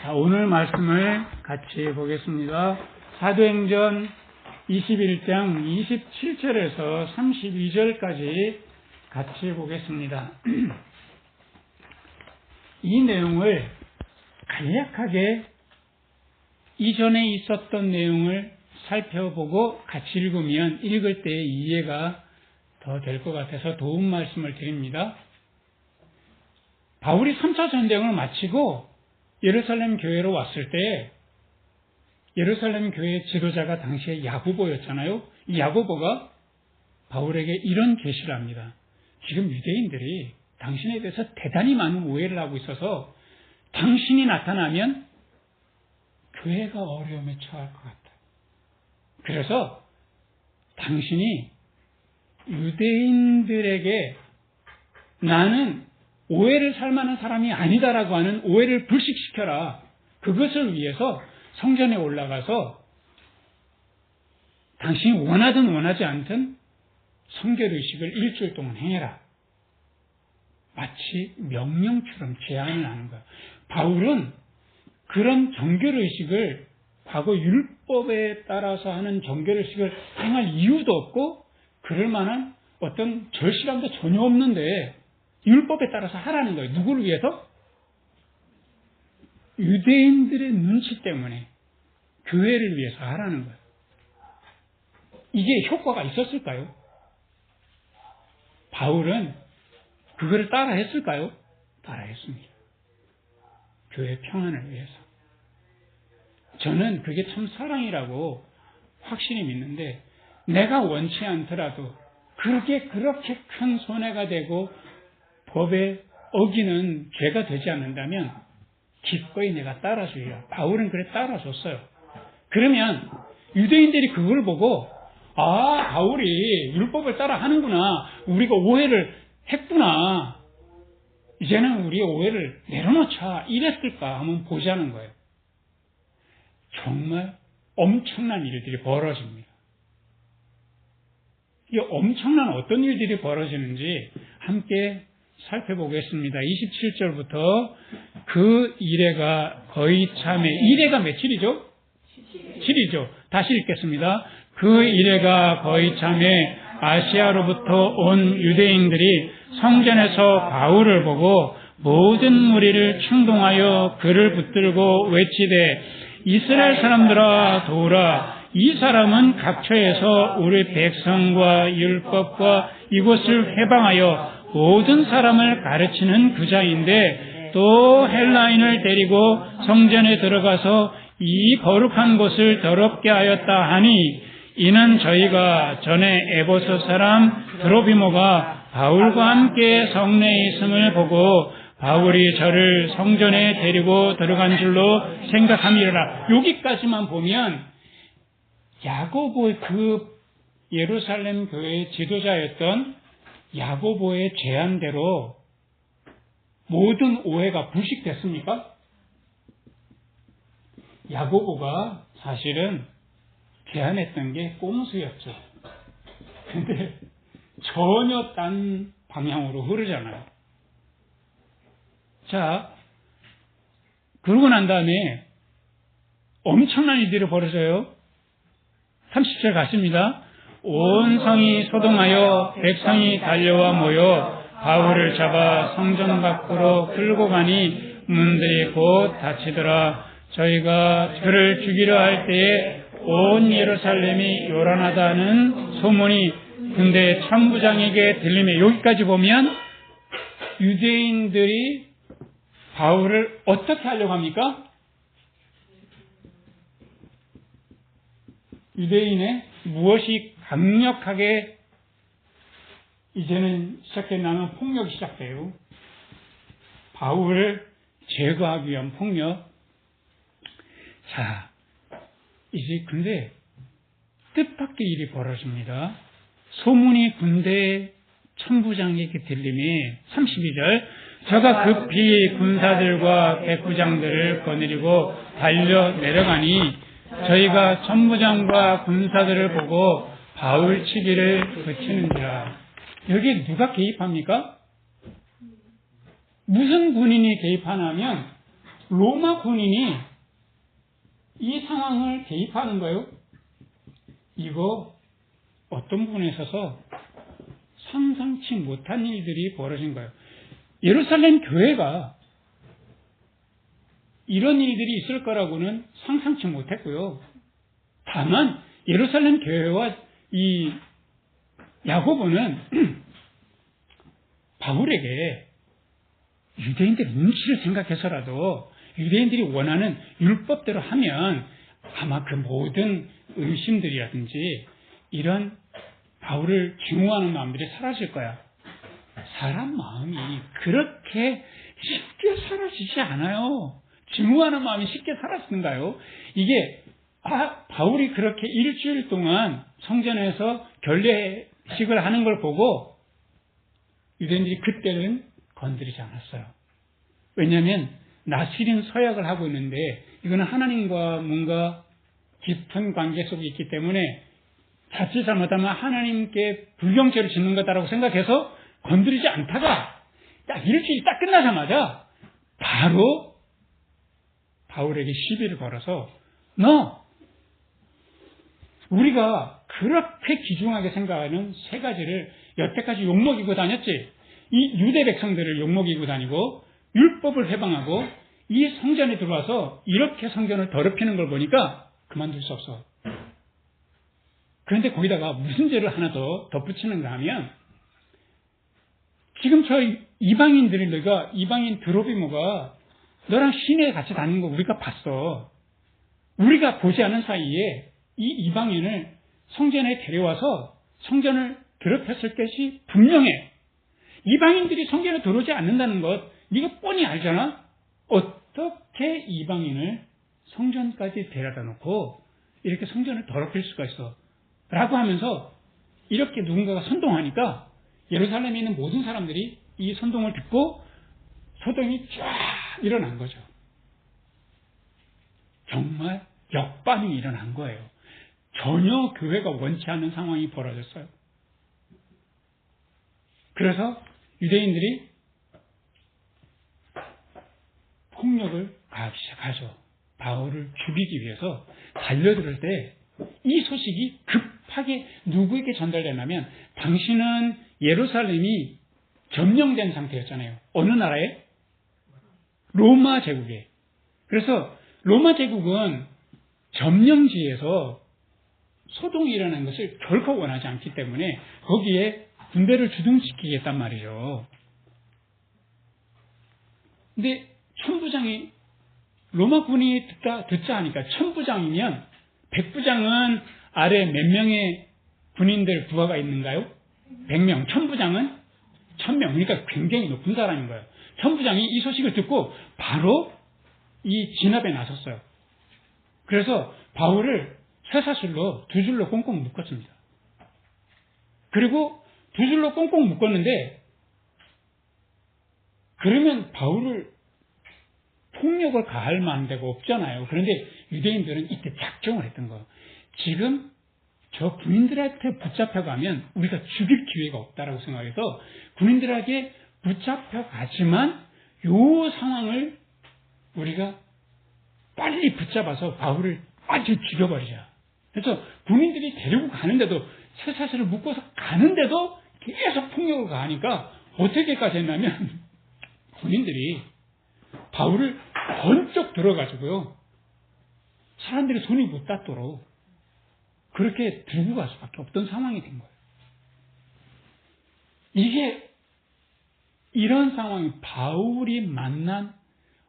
자, 오늘 말씀을 같이 보겠습니다. 사도행전 21장 27절에서 32절까지 같이 보겠습니다. 이 내용을 간략하게 이전에 있었던 내용을 살펴보고 같이 읽으면 읽을 때 이해가 더 될 것 같아서 도움 말씀을 드립니다. 바울이 3차 전쟁을 마치고 예루살렘 교회로 왔을 때 예루살렘 교회의 지도자가 당시에 야고보였잖아요. 이 야고보가 바울에게 이런 계시를 합니다. 지금 유대인들이 당신에 대해서 대단히 많은 오해를 하고 있어서 당신이 나타나면 교회가 어려움에 처할 것 같다. 그래서 당신이 유대인들에게 나는 오해를 살 만한 사람이 아니다라고 하는 오해를 불식시켜라. 그것을 위해서 성전에 올라가서 당신이 원하든 원하지 않든 성결의식을 일주일 동안 행해라. 마치 명령처럼 제안을 하는 거야. 바울은 그런 정결의식을 과거 율법에 따라서 하는 정결의식을 행할 이유도 없고 그럴 만한 어떤 절실함도 전혀 없는데 율법에 따라서 하라는 거예요. 누구를 위해서? 유대인들의 눈치 때문에 교회를 위해서 하라는 거예요. 이게 효과가 있었을까요? 바울은 그거를 따라 했을까요? 따라 했습니다. 교회 평안을 위해서. 저는 그게 참 사랑이라고 확실히 믿는데 내가 원치 않더라도 그렇게 큰 손해가 되고 법에 어기는 죄가 되지 않는다면 기꺼이 내가 따라주리라. 바울은 그래 따라줬어요. 그러면 유대인들이 그걸 보고 바울이 율법을 따라 하는구나. 우리가 오해를 했구나. 이제는 우리 오해를 내려놓자. 이랬을까 한번 보자는 거예요. 정말 엄청난 일들이 벌어집니다. 이 엄청난 어떤 일들이 벌어지는지 함께 살펴보겠습니다. 27절부터 그 이레가 거의 참에 이레가 며칠이죠? 7이죠. 다시 읽겠습니다. 그 이레가 거의 참에 아시아로부터 온 유대인들이 성전에서 바울을 보고 모든 무리를 충동하여 그를 붙들고 외치되 이스라엘 사람들아 도우라. 이 사람은 각처에서 우리 백성과 율법과 이곳을 해방하여 모든 사람을 가르치는 그자인데 또 헬라인을 데리고 성전에 들어가서 이 거룩한 곳을 더럽게 하였다 하니 이는 저희가 전에 에베소 사람 드로비모가 바울과 함께 성내에 있음을 보고 바울이 저를 성전에 데리고 들어간 줄로 생각함이라. 여기까지만 보면 야고보의 그 예루살렘 교회의 지도자였던 야고보의 제안대로 모든 오해가 불식됐습니까? 야고보가 사실은 제안했던 게 꼼수였죠. 근데 전혀 딴 방향으로 흐르잖아요. 자, 그러고 난 다음에 엄청난 일들이 벌어져요. 30절 갔습니다. 온 성이 소동하여 백성이 달려와 모여 바울을 잡아 성전 밖으로 끌고 가니 문들이 곧 닫히더라. 저희가 그를 죽이려 할 때에 온 예루살렘이 요란하다는 소문이 군대 참부장에게 들리며 여기까지 보면 유대인들이 바울을 어떻게 하려고 합니까? 유대인의 무엇이 강력하게 이제는 시작된다면 폭력이 시작돼요. 바울을 제거하기 위한 폭력. 자, 이제 근데 뜻밖의 일이 벌어집니다. 소문이 군대 천부장에게 들림이 32절 저가 급히 군사들과 백부장들을 거느리고 달려 내려가니 저희가 천부장과 군사들을 보고 바울 치기를 그치는지라. 여기 누가 개입합니까? 무슨 군인이 개입하냐면 로마 군인이 이 상황을 대입하는 거예요. 이거 어떤 부분에 있어서 상상치 못한 일들이 벌어진 거예요. 예루살렘 교회가 이런 일들이 있을 거라고는 상상치 못했고요. 다만 예루살렘 교회와 이 야고보는 바울에게 유대인들의 눈치를 생각해서라도 유대인들이 원하는 율법대로 하면 아마 그 모든 의심들이라든지 이런 바울을 증오하는 마음들이 사라질 거야. 사람 마음이 그렇게 쉽게 사라지지 않아요. 증오하는 마음이 쉽게 사라지는가요? 이게 바울이 그렇게 일주일 동안 성전에서 결례식을 하는 걸 보고 유대인들이 그때는 건드리지 않았어요. 왜냐하면 나시린 서약을 하고 있는데 이거는 하나님과 뭔가 깊은 관계 속에 있기 때문에 자칫 잘못하면 하나님께 불경죄를 짓는 거다라고 생각해서 건드리지 않다가 딱 일주일이 딱 끝나자마자 바로 바울에게 시비를 걸어서 너 우리가 그렇게 귀중하게 생각하는 세 가지를 여태까지 욕먹이고 다녔지. 이 유대 백성들을 욕먹이고 다니고 율법을 해방하고 이 성전에 들어와서 이렇게 성전을 더럽히는 걸 보니까 그만둘 수 없어. 그런데 거기다가 무슨 죄를 하나 더 덧붙이는가 하면 지금 저 이방인들이 너가 이방인 드로비모가 너랑 시내에 같이 다니는 거 우리가 봤어. 우리가 보지 않은 사이에 이 이방인을 성전에 데려와서 성전을 더럽혔을 것이 분명해. 이방인들이 성전에 들어오지 않는다는 것 네가 뻔히 알잖아. 어떻게 이방인을 성전까지 데려다 놓고 이렇게 성전을 더럽힐 수가 있어. 라고 하면서 이렇게 누군가가 선동하니까 예루살렘에 있는 모든 사람들이 이 선동을 듣고 소동이 쫙 일어난 거죠. 정말 역반응이 일어난 거예요. 전혀 교회가 원치 않는 상황이 벌어졌어요. 그래서 유대인들이 폭력을 가하기 시작하죠. 바울을 죽이기 위해서 달려들 때 이 소식이 급하게 누구에게 전달되냐면 당신은 예루살렘이 점령된 상태였잖아요. 어느 나라에? 로마 제국에. 그래서 로마 제국은 점령지에서 소동이 일어난 것을 결코 원하지 않기 때문에 거기에 군대를 주둔시키겠단 말이죠. 근데 천부장이 로마 군이 듣자 하니까 천부장이면 백부장은 아래 몇 명의 군인들 부하가 있는가요? 100명. 천부장은 1000명. 그러니까 굉장히 높은 사람인 거예요. 천부장이 이 소식을 듣고 바로 이 진압에 나섰어요. 그래서 바울을 쇠사슬로 두 줄로 꽁꽁 묶었습니다. 그리고 두 줄로 꽁꽁 묶었는데 그러면 바울을 폭력을 가할 만한 데가 없잖아요. 그런데 유대인들은 이때 작정을 했던 거예요. 지금 저 군인들한테 붙잡혀가면 우리가 죽일 기회가 없다라고 생각해서 군인들에게 붙잡혀가지만 요 상황을 우리가 빨리 붙잡아서 바울을 빨리 죽여버리자. 그래서 군인들이 데리고 가는데도 쇠사슬을 묶어서 가는데도 계속 폭력을 가하니까 어떻게까지 했냐면 군인들이 바울을 번쩍 들어가지고요. 사람들이 손이 못 닿도록 그렇게 들고 갈 수밖에 없던 상황이 된 거예요. 이게 이런 상황이 바울이 만난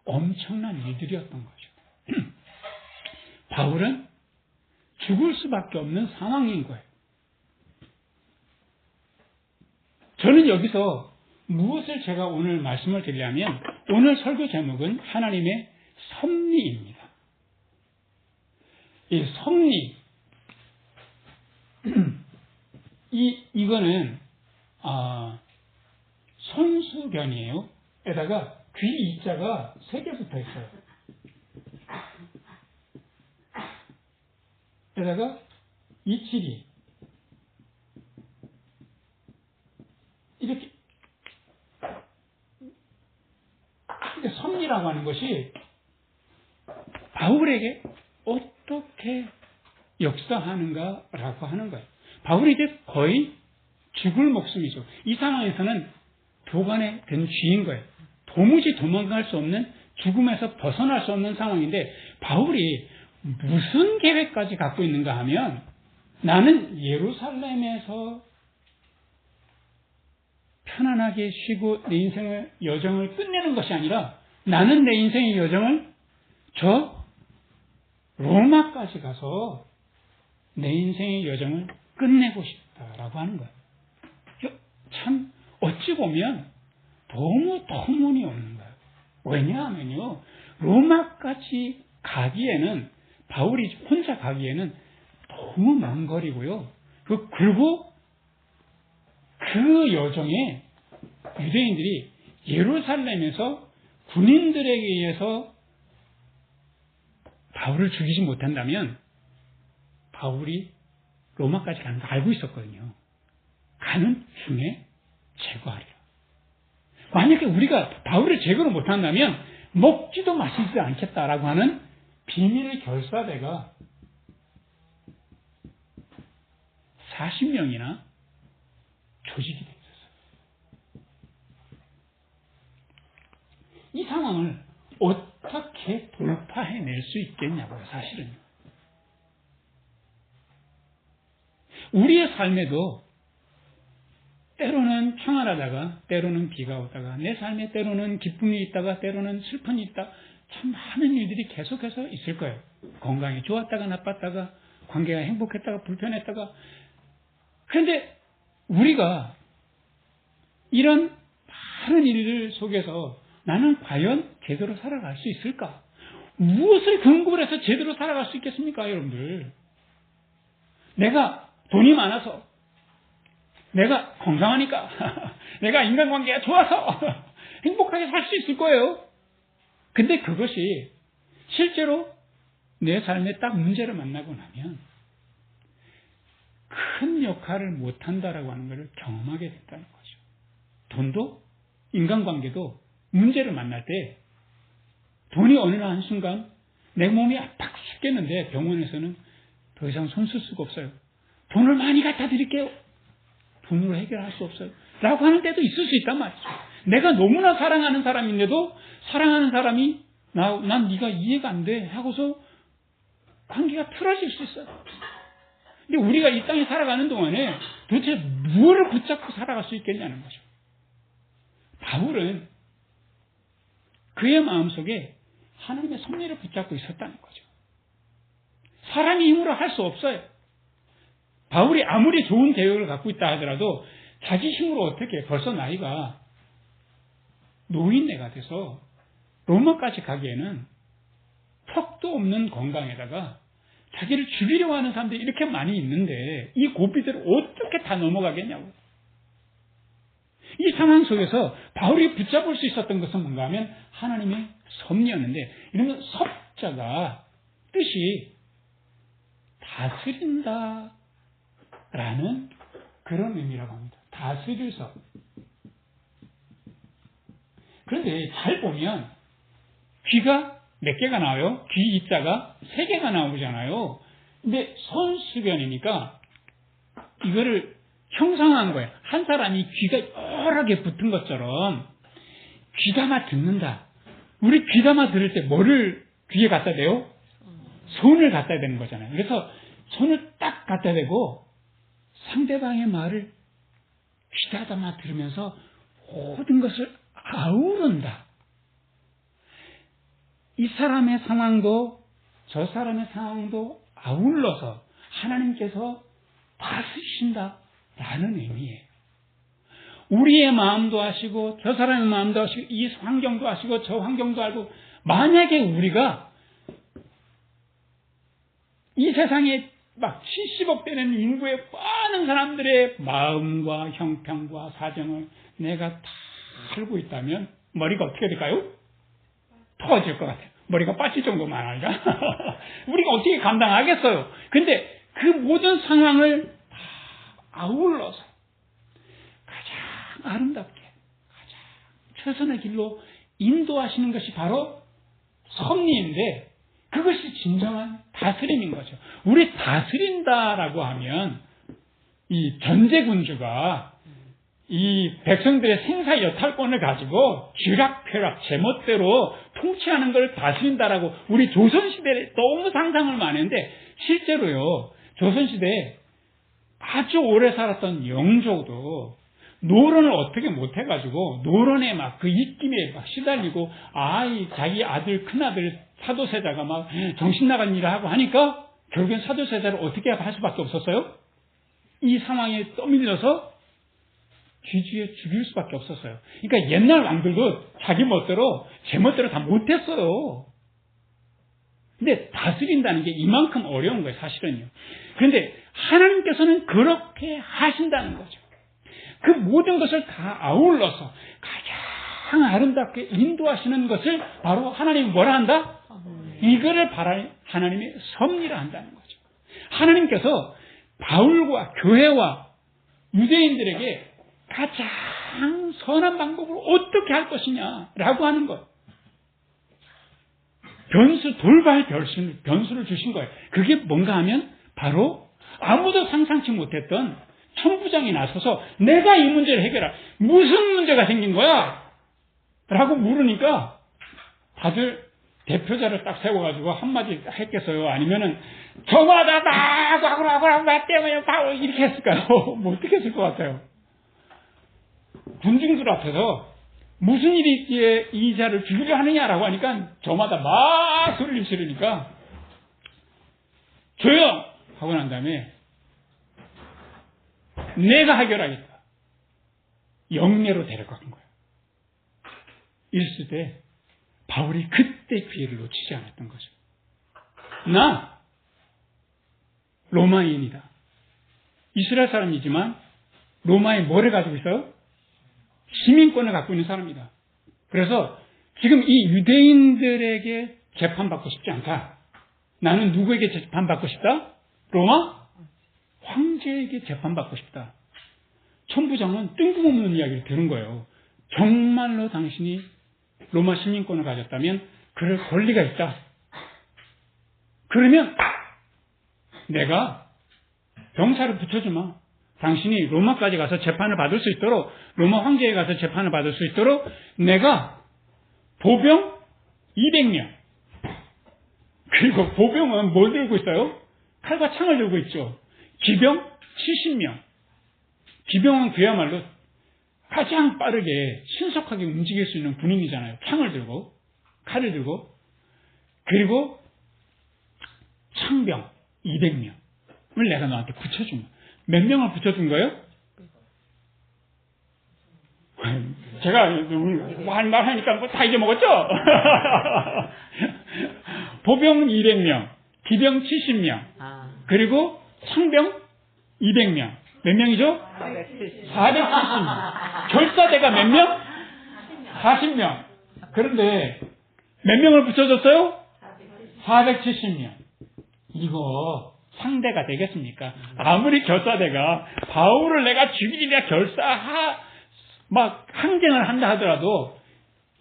엄청난 일들이었던 거죠. 바울은 죽을 수밖에 없는 상황인 거예요. 저는 여기서 무엇을 제가 오늘 말씀을 드리려면 오늘 설교 제목은 하나님의 섭리입니다. 이 섭리 이거는 손수변이에요. 에다가 귀 이자가 3개 붙어 있어요. 에다가 이치리 이렇게 섭리라고 하는 것이 바울에게 어떻게 역사하는가라고 하는 거예요. 바울이 이제 거의 죽을 목숨이죠. 이 상황에서는 도관에 든 쥐인 거예요. 도무지 도망갈 수 없는, 죽음에서 벗어날 수 없는 상황인데 바울이 무슨 계획까지 갖고 있는가 하면, 나는 예루살렘에서 편안하게 쉬고 내 인생의 여정을 끝내는 것이 아니라 나는 내 인생의 여정을 저 로마까지 가서 내 인생의 여정을 끝내고 싶다라고 하는 거예요. 참 어찌 보면 너무 터무니없는 거예요. 왜냐하면요, 로마까지 가기에는, 바울이 혼자 가기에는 너무 먼 거리고요. 그리고 그 여정에 유대인들이 예루살렘에서 군인들에게 의해서 바울을 죽이지 못한다면 바울이 로마까지 가는 거 알고 있었거든요. 가는 중에 제거하리라. 만약에 우리가 바울을 제거를 못한다면 먹지도 마시지도 않겠다라고 하는 비밀의 결사대가 40명이나 조직이 돼 있었어요. 이 상황을 어떻게 돌파해낼 수 있겠냐고요, 사실은. 우리의 삶에도 때로는 평안하다가 때로는 비가 오다가, 내 삶에 때로는 기쁨이 있다가 때로는 슬픔이 있다, 참 많은 일들이 계속해서 있을 거예요. 건강이 좋았다가 나빴다가, 관계가 행복했다가 불편했다가. 그런데 우리가 이런 많은 일들 속에서 나는 과연 제대로 살아갈 수 있을까? 무엇을 근거로 해서 제대로 살아갈 수 있겠습니까, 여러분들? 내가 돈이 많아서, 내가 건강하니까, 내가 인간관계가 좋아서 행복하게 살 수 있을 거예요. 근데 그것이 실제로 내 삶에 딱 문제를 만나고 나면 큰 역할을 못한다라고 하는 것을 경험하게 됐다는 거죠. 돈도, 인간관계도 문제를 만날 때 돈이 어느 한순간 내 몸이 아파 죽겠는데 병원에서는 더 이상 손 쓸 수가 없어요. 돈을 많이 갖다 드릴게요. 돈으로 해결할 수 없어요. 라고 하는 때도 있을 수 있단 말이죠. 내가 너무나 사랑하는 사람인데도 사랑하는 사람이 난 네가 이해가 안 돼 하고서 관계가 틀어질 수 있어요. 근데 우리가 이 땅에 살아가는 동안에 도대체 무엇을 붙잡고 살아갈 수 있겠냐는 거죠. 바울은 그의 마음속에 하나님의 섭리를 붙잡고 있었다는 거죠. 사람의 힘으로 할 수 없어요. 바울이 아무리 좋은 계획을 갖고 있다 하더라도 자기 힘으로 어떻게, 벌써 나이가 노인네가 돼서 로마까지 가기에는 턱도 없는 건강에다가 자기를 죽이려고 하는 사람들이 이렇게 많이 있는데 이 고비들을 어떻게 다 넘어가겠냐고. 이 상황 속에서 바울이 붙잡을 수 있었던 것은 뭔가 하면 하나님의 섭리였는데, 이러면 섭자가 뜻이 다스린다 라는 그런 의미라고 합니다. 다스릴 섭. 그런데 잘 보면 귀가 몇 개가 나와요? 귀 입자가 3개가 나오잖아요. 근데 손수변이니까 이거를 형상한 거예요. 한 사람이 귀가 여러 개 붙은 것처럼 귀담아 듣는다. 우리 귀담아 들을 때 뭐를 귀에 갖다 대요? 손을 갖다 대는 거잖아요. 그래서 손을 딱 갖다 대고 상대방의 말을 귀담아 들으면서 모든 것을 아우른다. 이 사람의 상황도 저 사람의 상황도 아울러서 하나님께서 다스리신다라는 의미예요. 우리의 마음도 아시고 저 사람의 마음도 아시고 이 환경도 아시고 저 환경도 알고, 만약에 우리가 이 세상에 막 70억 되는 인구의 많은 사람들의 마음과 형편과 사정을 내가 다 알고 있다면 머리가 어떻게 될까요? 터질 것 같아요. 머리가 빠질 정도만 아니라 우리가 어떻게 감당하겠어요? 근데 그 모든 상황을 다 아울러서 가장 아름답게, 가장 최선의 길로 인도하시는 것이 바로 섭리인데, 그것이 진정한 다스림인 거죠. 우리 다스린다라고 하면 이 전제군주가 이 백성들의 생사 여탈권을 가지고 쥐락펴락 제멋대로 통치하는 걸 다스린다라고 우리 조선시대에 너무 상상을 많이 했는데 실제로요, 조선시대에 아주 오래 살았던 영조도 노론을 어떻게 못해가지고 노론에 막 그 입김에 막 시달리고 자기 아들 큰아들 사도세자가 막 정신 나간 일을 하고 하니까 결국엔 사도세자를 어떻게 할 수밖에 없었어요? 이 상황에 떠밀려서 뒤지에 죽일 수밖에 없었어요. 그러니까 옛날 왕들도 자기 멋대로 제 멋대로 다 못했어요. 근데 다스린다는 게 이만큼 어려운 거예요, 사실은요. 그런데 하나님께서는 그렇게 하신다는 거죠. 그 모든 것을 다 아울러서 가장 아름답게 인도하시는 것을 바로 하나님이 뭐라 한다? 이거를 하나님의 섭리라 한다는 거죠. 하나님께서 바울과 교회와 유대인들에게 가장 선한 방법으로 어떻게 할 것이냐라고 하는 것. 돌발 변수를 주신 거예요. 그게 뭔가 하면 바로 아무도 상상치 못했던 천부장이 나서서 내가 이 문제를 해결할, 무슨 문제가 생긴 거야? 라고 물으니까 다들 대표자를 딱 세워가지고 한마디 했겠어요? 아니면은 저마다 나하고 때문에 바로 이렇게 했을까요? 뭐 어떻게 했을 것 같아요? 군중들 앞에서 무슨 일이 있기에 이 자를 죽이려 하느냐라고 하니까 저마다 막 소리를 지르니까 조용! 하고 난 다음에 내가 해결하겠다. 영내로 데려간 거예요. 일수되 바울이 그때 기회를 놓치지 않았던 거죠. 나 로마인이다. 이스라엘 사람이지만 로마에 뭐를 가지고 있어요? 시민권을 갖고 있는 사람이다. 그래서 지금 이 유대인들에게 재판받고 싶지 않다. 나는 누구에게 재판받고 싶다? 로마 황제에게 재판받고 싶다. 천부장은 뜬금없는 이야기를 들은 거예요. 정말로 당신이 로마 시민권을 가졌다면 그럴 권리가 있다. 그러면 내가 병사를 붙여주마. 당신이 로마까지 가서 재판을 받을 수 있도록, 로마 황제에 가서 재판을 받을 수 있도록 내가 보병 200명, 그리고 보병은 뭘 들고 있어요? 칼과 창을 들고 있죠. 기병 70명. 기병은 그야말로 가장 빠르게 신속하게 움직일 수 있는 군인이잖아요. 창을 들고, 칼을 들고. 그리고 창병 200명을 내가 너한테 붙여준 거야. 몇 명을 붙여준 거예요? 제가 말하니까 뭐 다 잊어먹었죠? 보병 200명, 기병 70명, 그리고 창병 200명. 몇 명이죠? 470명. 결사대가 몇 명? 40명. 그런데 몇 명을 붙여줬어요? 470명. 이거 상대가 되겠습니까? 아무리 결사대가 바울을 내가 죽이리라 막 항쟁을 한다 하더라도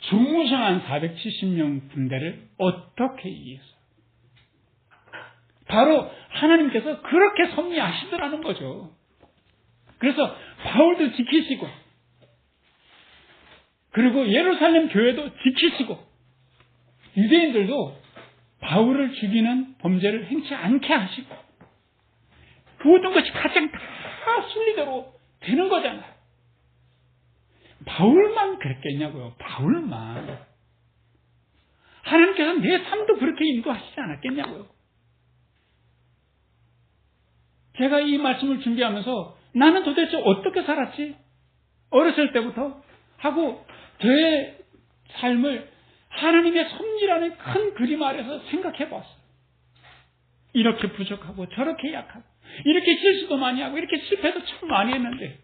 중무성한 470명 군대를 어떻게 이기겠어요? 바로 하나님께서 그렇게 섭리하시더라는 거죠. 그래서 바울도 지키시고, 그리고 예루살렘 교회도 지키시고, 유대인들도 바울을 죽이는 범죄를 행치 않게 하시고, 모든 것이 가장 다 순리대로 되는 거잖아요. 바울만 그랬겠냐고요. 바울만. 하나님께서 내 삶도 그렇게 인도하시지 않았겠냐고요. 제가 이 말씀을 준비하면서 나는 도대체 어떻게 살았지? 어렸을 때부터 하고 제 삶을 하나님의 섭리라는 큰 그림 아래서 생각해 봤어요. 이렇게 부족하고 저렇게 약하고 이렇게 실수도 많이 하고 이렇게 실패도 참 많이 했는데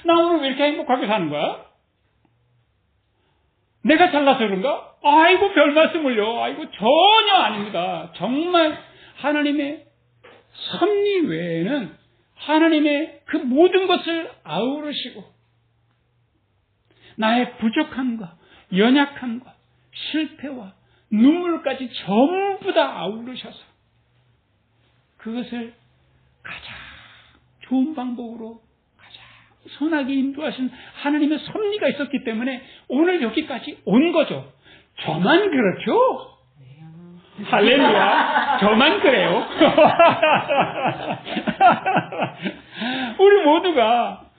나 오늘 왜 이렇게 행복하게 사는 거야? 내가 잘나서 그런가? 아이고 별 말씀을요. 아이고 전혀 아닙니다. 정말 하나님의 섭리 외에는 하나님의 그 모든 것을 아우르시고 나의 부족함과 연약함과 실패와 눈물까지 전부 다 아우르셔서 그것을 가장 좋은 방법으로 가장 선하게 인도하신 하나님의 섭리가 있었기 때문에 오늘 여기까지 온 거죠. 저만 그렇죠? 할렐루야. 저만 그래요. 우리 모두가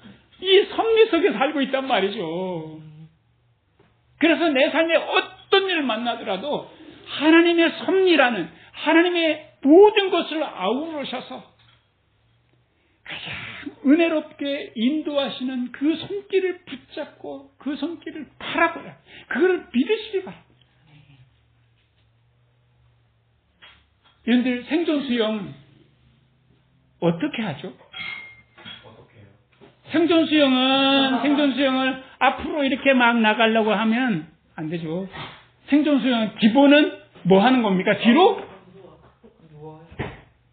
이 섭리 속에 살고 있단 말이죠. 그래서 내 삶에 어떤 일을 만나더라도 하나님의 섭리라는 하나님의 모든 것을 아우르셔서 가장 은혜롭게 인도하시는 그 손길을 붙잡고 그 손길을 바라보라. 그걸 믿으시기 바랍니다. 여러분들 생존 수영 어떻게 하죠? 생존 수영을 앞으로 이렇게 막 나가려고 하면 안 되죠. 생존 수영 기본은 뭐 하는 겁니까? 뒤로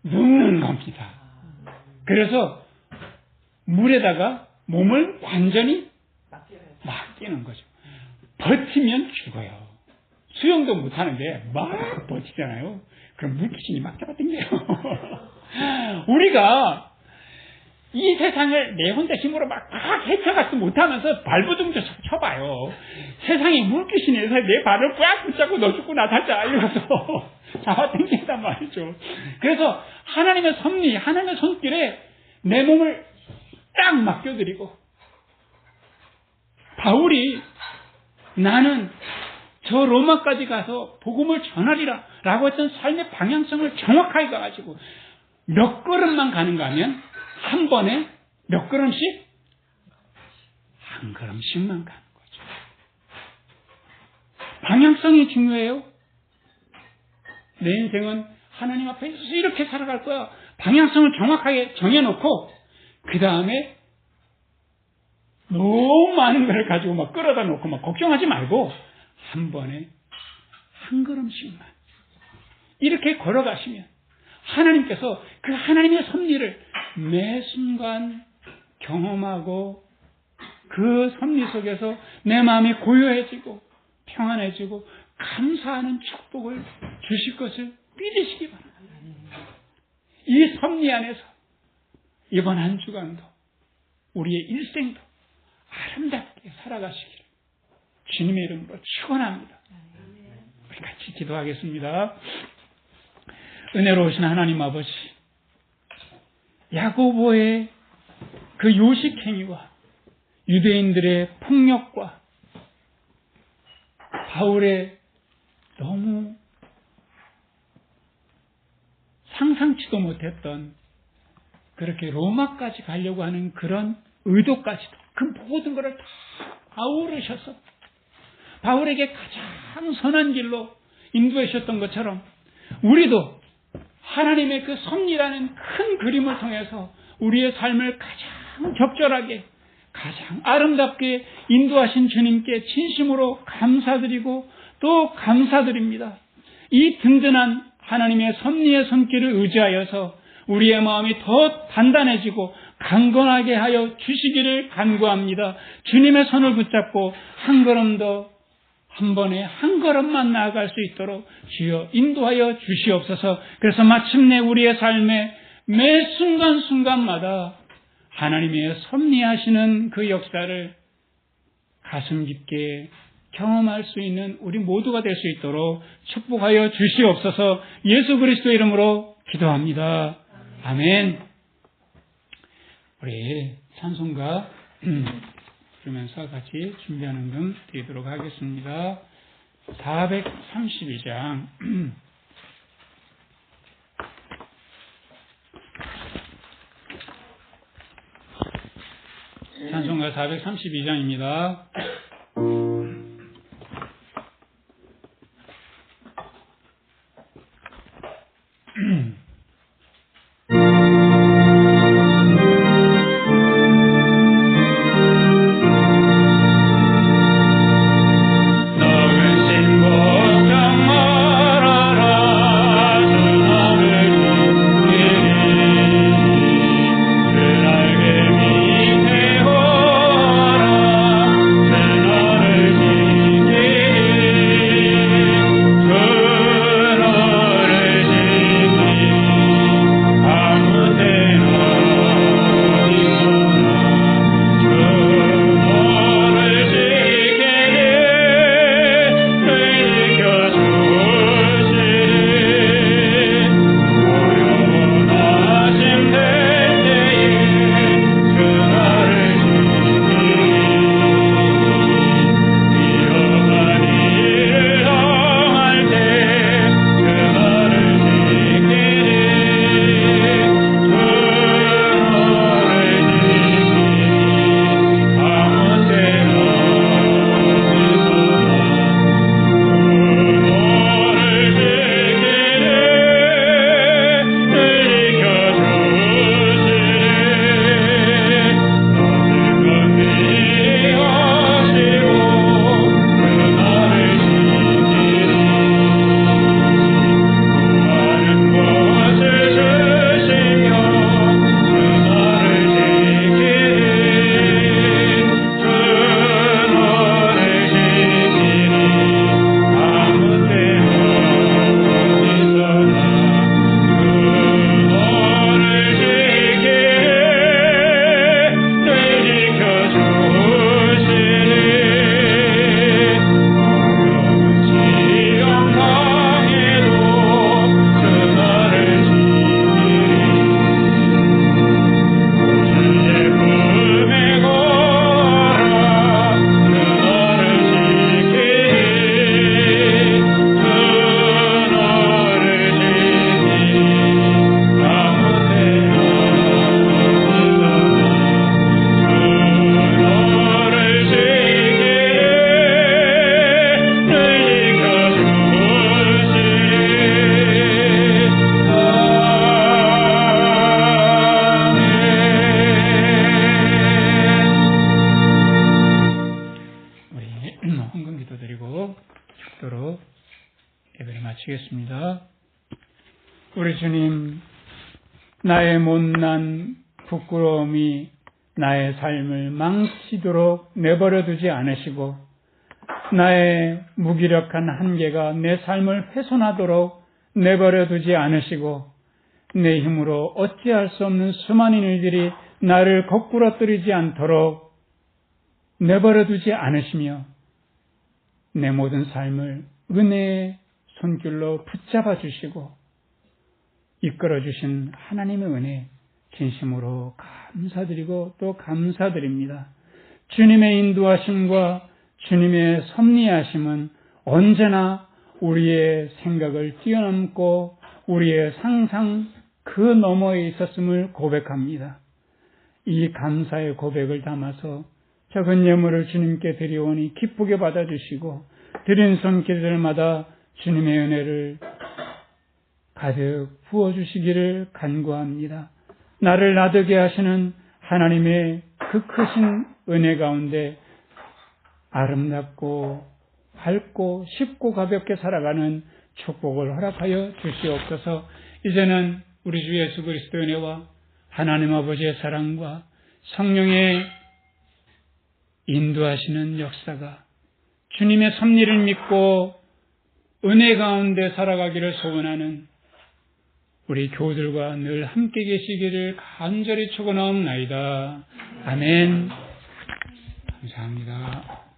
눕는 겁니다. 그래서 물에다가 몸을 완전히 맡기는 거죠. 버티면 죽어요. 수영도 못하는데 막 버티잖아요. 그럼 물귀신이 막 잡아당겨요. 우리가 이 세상을 내 혼자 힘으로 막 헤쳐가지 못하면서 발버둥 쳐봐요. 세상에 물귀신에서 내 발을 꽉 붙잡고 너 죽고 나 살자 이러면서 잡아당긴단 말이죠. 그래서 하나님의 섭리, 하나님의 손길에 내 몸을 딱 맡겨드리고 바울이 나는 저 로마까지 가서 복음을 전하리라 라고 했던 삶의 방향성을 정확하게 가지고 몇 걸음만 가는가 하면 한 번에 몇 걸음씩? 한 걸음씩만 가는 거죠. 방향성이 중요해요. 내 인생은 하나님 앞에 있어서 이렇게 살아갈 거야. 방향성을 정확하게 정해놓고 그 다음에 너무 많은 걸 가지고 막 끌어다 놓고 막 걱정하지 말고 한 번에 한 걸음씩만 이렇게 걸어가시면 하나님께서 그 하나님의 섭리를 매 순간 경험하고 그 섭리 속에서 내 마음이 고요해지고 평안해지고 감사하는 축복을 주실 것을 믿으시기 바랍니다. 이 섭리 안에서 이번 한 주간도 우리의 일생도 아름답게 살아가시기를 주님의 이름으로 축원합니다. 우리 같이 기도하겠습니다. 은혜로우신 하나님 아버지, 야고보의 그 요식행위와 유대인들의 폭력과 바울의 너무 상상치도 못했던 그렇게 로마까지 가려고 하는 그런 의도까지도 그 모든 것을 다 아우르셔서 바울에게 가장 선한 길로 인도해 주셨던 것처럼 우리도 하나님의 그 섭리라는 큰 그림을 통해서 우리의 삶을 가장 적절하게 가장 아름답게 인도하신 주님께 진심으로 감사드리고 또 감사드립니다. 이 든든한 하나님의 섭리의 손길을 의지하여서 우리의 마음이 더 단단해지고 강건하게 하여 주시기를 간구합니다. 주님의 손을 붙잡고 한 걸음 더 한 번에 한 걸음만 나아갈 수 있도록 주여 인도하여 주시옵소서. 그래서 마침내 우리의 삶의 매 순간순간마다 하나님의 섭리하시는 그 역사를 가슴 깊게 경험할 수 있는 우리 모두가 될 수 있도록 축복하여 주시옵소서. 예수 그리스도 이름으로 기도합니다. 아멘. 우리 찬송가 부르면서 같이 준비하는 금 드리도록 하겠습니다. 432장 찬송가 432장입니다. 그 마치겠습니다. 우리 주님, 나의 못난 부끄러움이 나의 삶을 망치도록 내버려 두지 않으시고, 나의 무기력한 한계가 내 삶을 훼손하도록 내버려 두지 않으시고, 내 힘으로 어찌할 수 없는 수많은 일들이 나를 거꾸러뜨리지 않도록 내버려 두지 않으시며, 내 모든 삶을 은혜의 손길로 붙잡아 주시고 이끌어 주신 하나님의 은혜 진심으로 감사드리고 또 감사드립니다. 주님의 인도하심과 주님의 섭리하심은 언제나 우리의 생각을 뛰어넘고 우리의 상상 그 너머에 있었음을 고백합니다. 이 감사의 고백을 담아서 적은 예물을 주님께 드리오니 기쁘게 받아주시고 드린 손길들마다 주님의 은혜를 가득 부어주시기를 간구합니다. 나를 나되게 하시는 하나님의 그 크신 은혜 가운데 아름답고 밝고 쉽고 가볍게 살아가는 축복을 허락하여 주시옵소서. 이제는 우리 주 예수 그리스도의 은혜와 하나님 아버지의 사랑과 성령의 인도하시는 역사가 주님의 섭리를 믿고 은혜 가운데 살아가기를 소원하는 우리 교우들과 늘 함께 계시기를 간절히 축원하옵나이다. 아멘. 감사합니다.